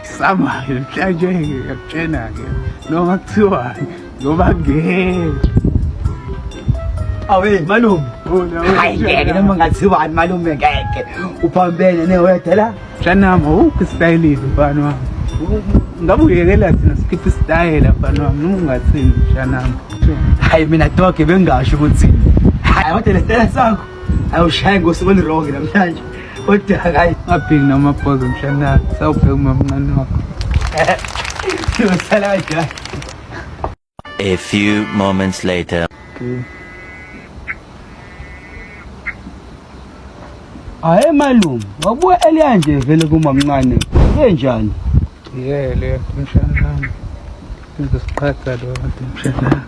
Sama mhlanje yakutshena ke noma kuthiwani ngoba ngeke awe malume hayi ngeke noma ngathiwani malume ngeke uphambene newethe la mshanami ukho style mfana wami ngabe uyekela thina skip style mfana wami noma ungathini mshanami hayi mina doke bengasho ukuthi hayi wathi lesitela sakho awushaye ngosibona wrong namhlanje kodwa hayi ngaphingi namaphozo mshanami sawubheka umamncane wakho usala kanjani. A few moments later. Hayi malume wabuya eliya nje vele kumamncane kenjani yele mshanami sizosiqhatha lo mshanami